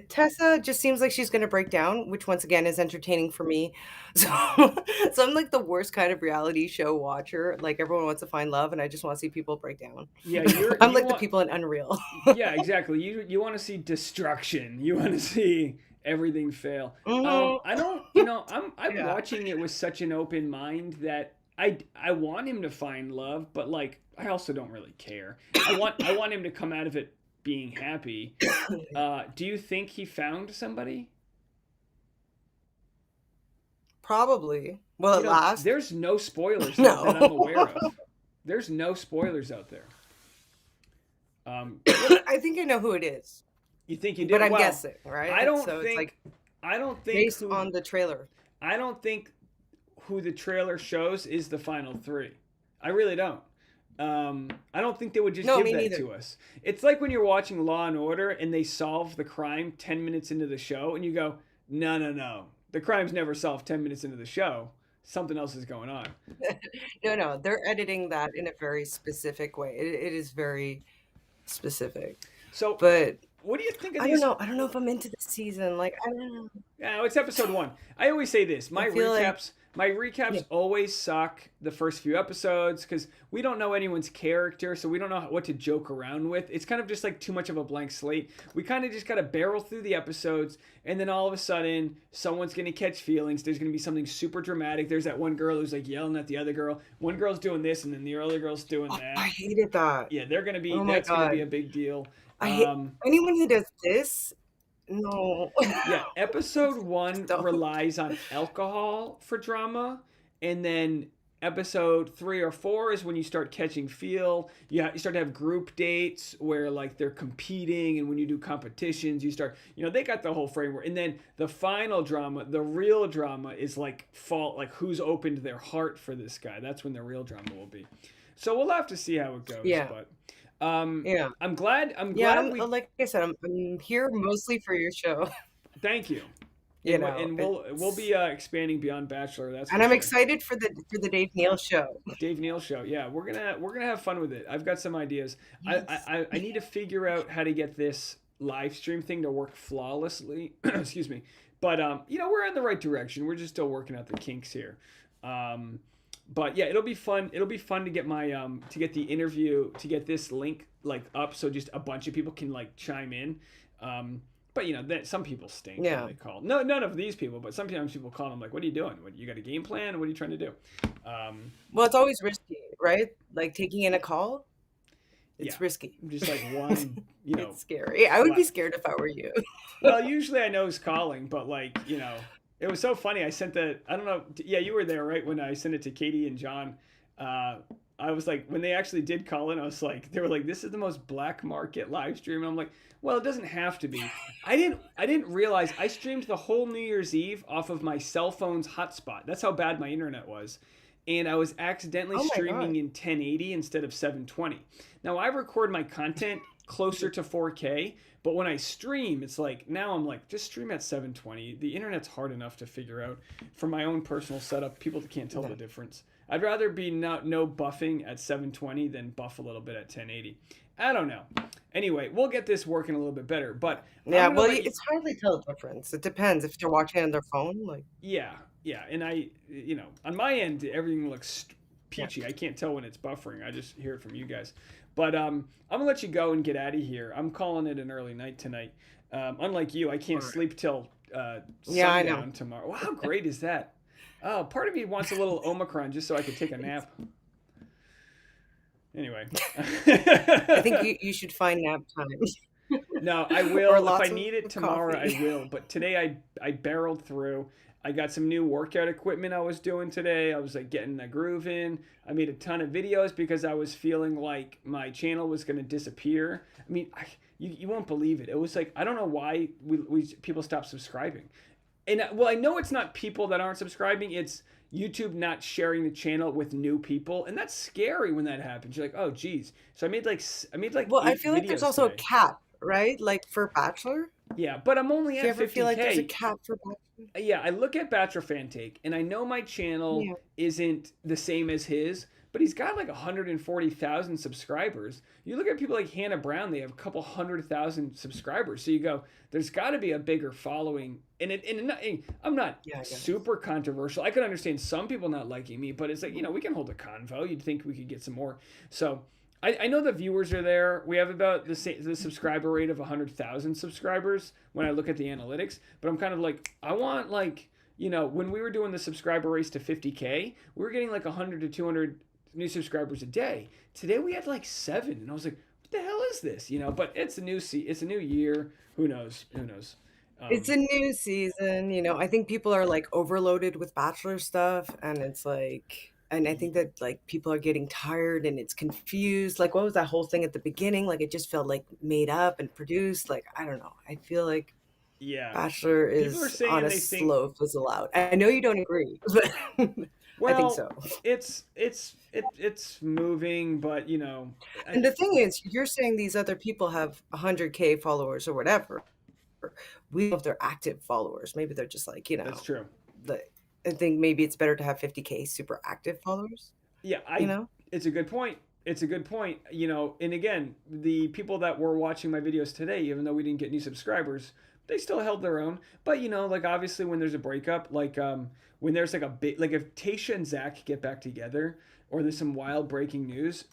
Tessa just seems like she's gonna break down, which once again is entertaining for me. So, so I'm like the worst kind of reality show watcher. Like everyone wants to find love, and I just want to see people break down. yeah, I'm you like the want people in Unreal. yeah, exactly. You want to see destruction. You want to see everything fail. Mhm. I don't, I'm Yeah. watching it with such an open mind that I want him to find love, but like I also don't really care. I want him to come out of it being happy. Do you think he found somebody? Probably. Well, at last. There's no spoilers No. that I'm aware of. There's no spoilers out there. I think I know who it is, You think you did? but I'm Well, guessing, right? I don't So think. it's like I don't think based who, on the trailer. I don't think who the trailer shows is the final three. I really don't. I don't think they would just No, give me that neither. to us. It's like when you're watching Law and Order and they solve the crime 10 minutes into the show and you go, no, no, no. The crime's never solved 10 minutes into the show. Something else is going on. No, they're editing that in a very specific way. It is very specific. So, But what do you think of I these? don't know. I don't know if I'm into the season. Like, I don't know. Yeah, it's episode 1. I always say this. My I feel like- recaps Yeah. always suck the first few episodes because we don't know anyone's character, so we don't know what to joke around with. It's kind of just like too much of a blank slate. We kind of just got to barrel through the episodes, and then all of a sudden, someone's going to catch feelings. There's going to be something super dramatic. There's that one girl who's like yelling at the other girl. One girl's doing this, and then the other girl's doing that. I hated that. Yeah, they're going to be. Oh my That's going to God. be a big deal. I hate anyone who does this. No. Yeah, episode 1 Don't. relies on alcohol for drama, and then episode 3 or 4 is when you start catching feel. You start to have group dates where like they're competing, and when you do competitions, you start, they got the whole framework. And then the final drama, the real drama, is like who's opened their heart for this guy. That's when the real drama will be. So we'll have to see how it goes. Yeah. But Yeah. I'm glad. Yeah, we. like I said, I'm here mostly for your show. Thank you. You know, and we'll be expanding beyond Bachelor. That's and for I'm sure. excited for the Dave Neal show. Dave Neal show. Yeah, we're gonna have fun with it. I've got some ideas. Yes. I need to figure out how to get this live stream thing to work flawlessly. Excuse me. But we're in the right direction. We're just still working out the kinks here. But yeah, it'll be fun. It'll be fun to get my to get the interview, to get this link like up so just a bunch of people can like chime in. But that some people stink when Yeah. they call. No, none of these people, but sometimes people call them like, "What are you doing? What, you got a game plan? What are you trying to do?" Well, it's always risky, right? Like taking in a call, it's Yeah. risky. Just like one, It's scary. I would be What? scared if I were you. Well, usually I know who's calling, but like, it was so funny. I sent I don't know. Yeah, you were there, right? When I sent it to Katie and John, I was like, when they actually did call in, I was like, they were like, "This is the most black market live stream." And I'm like, well, it doesn't have to be. I didn't realize I streamed the whole New Year's Eve off of my cell phone's hotspot. That's how bad my internet was. And I was accidentally Oh my streaming God. in 1080 instead of 720. Now I record my content closer to 4K, but when I stream, it's like, now I'm like, just stream at 720. The internet's hard enough to figure out. For my own personal setup, people can't tell the difference. I'd rather be no buffing at 720 than buff a little bit at 1080. I don't know. Anyway, we'll get this working a little bit better. But Yeah, I'm gonna well, let you- it's hardly tell the difference. It depends if they're watching on their phone. Like, Yeah, and I, on my end, everything looks peachy. I can't tell when it's buffering. I just hear it from you guys. But I'm gonna let you go and get out of here. I'm calling it an early night tonight. Unlike you, I can't sleep till Yeah, I know. sundown tomorrow. Wow, how great is that? Oh, part of me wants a little Omicron just so I could take a nap. Anyway, I think you should find nap times. No, I Or will. If lots I need it of tomorrow, coffee. I will. But today I barreled through. I got some new workout equipment I was doing today. I was like getting the groove in. I made a ton of videos because I was feeling like my channel was going to disappear. I mean, you won't believe it. It was like, I don't know why people stopped subscribing. And well, I know it's not people that aren't subscribing. It's YouTube not sharing the channel with new people, and that's scary when that happens. You're like, oh, geez. So I made like Well, I 8 feel like there's videos also today. a cap, right? Like for Bachelor. Yeah, but I'm only Do at you ever 50K. feel like there's a cap for Bachelor? Yeah, I look at Bachelor Fan Take, and I know my channel Yeah. isn't the same as his, but he's got like 140,000 subscribers. You look at people like Hannah Brown; they have a couple 100,000 subscribers. So you go, there's got to be a bigger following. And I'm not Yeah, I guess. super controversial. I can understand some people not liking me, but it's like, we can hold a convo. You'd think we could get some more. So I know the viewers are there. We have about the subscriber rate of 100,000 subscribers when I look at the analytics. But I'm kind of like, I want like, when we were doing the subscriber race to 50K, we were getting like 100 to 200 new subscribers a day. Today we had like 7, and I was like, what the hell is this? But it's a new year. Who knows? It's a new season, I think people are like overloaded with Bachelor stuff, and it's like, and I think that like people are getting tired and it's confused. Like, what was that whole thing at the beginning? Like, it just felt like made up and produced. Like, I don't know. I feel like Yeah. Bachelor People are is on saying a they think, slow fizzle out. I know you don't agree, but I think well, so. it's moving, but And the thing is, you're saying these other people have 100K followers or whatever. We know if they're active followers. Maybe they're just like, that's true. the, I think maybe it's better to have 50K super active followers, Yeah, you know? it's a good point. It's a good point. And again, the people that were watching my videos today, even though we didn't get any subscribers, they still held their own. But like obviously when there's a breakup, like when there's like a bit, like if Tasha and Zach get back together, or there's some wild breaking news,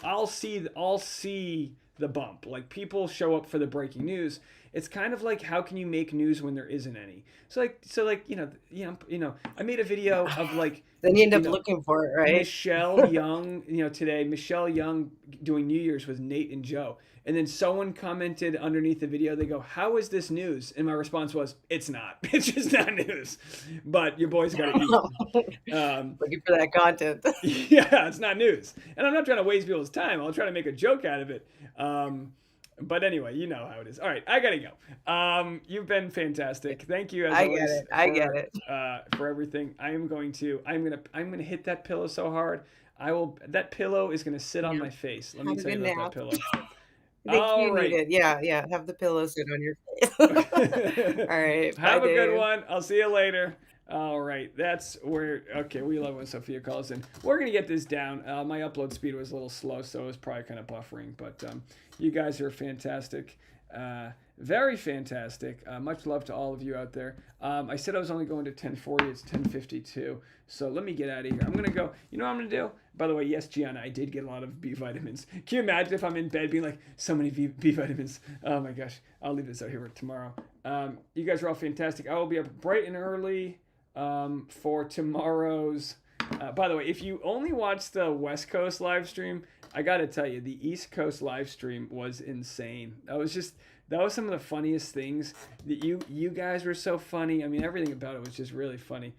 I'll see the bump. Like people show up for the breaking news. It's kind of like how can you make news when there isn't any? So I made a video of like Then you end you up know looking for it, right? Michelle Young, today, Michelle Young doing New Year's with Nate and Joe. And then someone commented underneath the video, they go, "How is this news?" And my response was, "It's not. It's just not news. But your boy's got to eat." Looking for that content. Yeah, it's not news. And I'm not trying to waste people's time. I'll try to make a joke out of it. But anyway, you know how it is. All right, I gotta go. You've been fantastic. Thank you as I always. get it. I get it. For everything. I'm gonna hit that pillow so hard. That pillow is gonna sit on my face. Let me Have a tell you good about that nap. pillow. I think All you need right. it. Yeah. Have the pillow sit on your face. All right. Bye, Have a good Dave. one. I'll see you later. All right, that's where. Okay, we love when Sophia calls in. We're gonna get this down. My upload speed was a little slow, so it was probably kind of buffering. But you guys are fantastic, very fantastic. Much love to all of you out there. I said I was only going to 10:40. It's 10:52. So let me get out of here. I'm gonna go. You know what I'm gonna do? By the way, yes, Gianna, I did get a lot of B vitamins. Can you imagine if I'm in bed being like, so many B vitamins? Oh my gosh. I'll leave this out here for tomorrow. You guys are all fantastic. I will be up bright and early for tomorrow's. By the way, if you only watched the West Coast live stream, I gotta tell you, the East Coast live stream was insane. That was some of the funniest things. That you guys were so funny. I mean, everything about it was just really funny.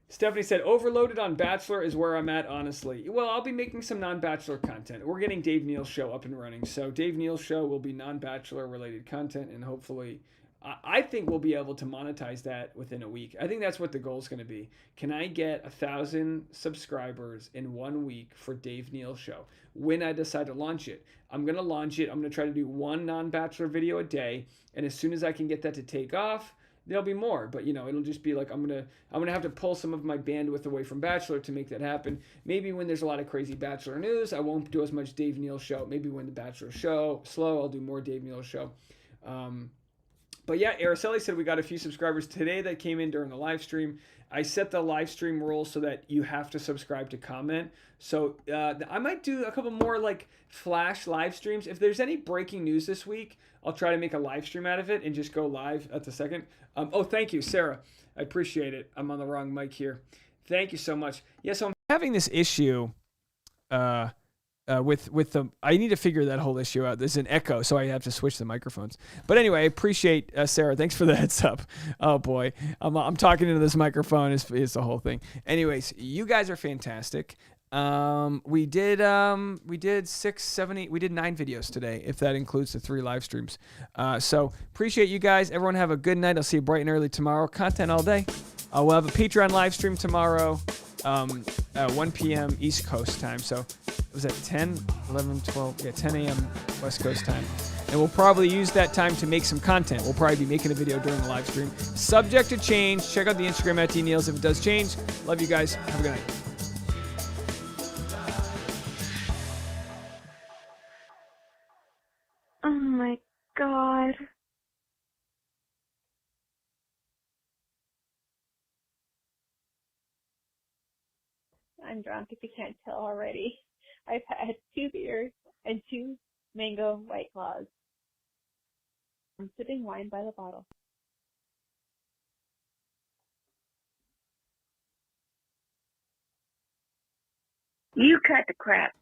Stephanie said, overloaded on Bachelor is where I'm at, honestly. Well, I'll be making some non-Bachelor content. We're getting Dave Neal's show up and running. So Dave Neal's show will be non-Bachelor related content, and hopefully, I think we'll be able to monetize that within a week. I think that's what the goal is going to be. Can I get 1,000 subscribers in 1 week for Dave Neal's show? When I decide to launch it, I'm going to launch it. I'm going to try to do one non-Bachelor video a day, and as soon as I can get that to take off, there'll be more, but it'll just be like I'm gonna have to pull some of my bandwidth away from Bachelor to make that happen. Maybe when there's a lot of crazy Bachelor news, I won't do as much Dave Neal show. Maybe when the Bachelor show slow, I'll do more Dave Neal show. But yeah, Araceli said we got a few subscribers today that came in during the live stream. I set the live stream rule so that you have to subscribe to comment. So I might do a couple more like flash live streams. If there's any breaking news this week, I'll try to make a live stream out of it and just go live at the second. Oh, thank you, Sarah. I appreciate it. I'm on the wrong mic here. Thank you so much. Yeah, so I'm having this issue with the. I need to figure that whole issue out. There's an echo, so I have to switch the microphones. But anyway, I appreciate Sarah. Thanks for the heads up. Oh boy, I'm talking into this microphone. Is the whole thing. Anyways, you guys are fantastic. We did 6, 7, 8. We did 9 videos today, if that includes the 3 live streams. So appreciate you guys. Everyone have a good night. I'll see you bright and early tomorrow. Content all day. We'll have a Patreon live stream tomorrow, 1 p.m. East Coast time. So it was at 10, 11, 12, 10 a.m. West Coast time. And we'll probably use that time to make some content. We'll probably be making a video during the live stream. Subject to change. Check out the Instagram at @tneals if it does change. Love you guys. Have a good night. Oh my god. I'm drunk if you can't tell already. I've had 2 beers and 2 mango White Claws. I'm sipping wine by the bottle. You cut the crap.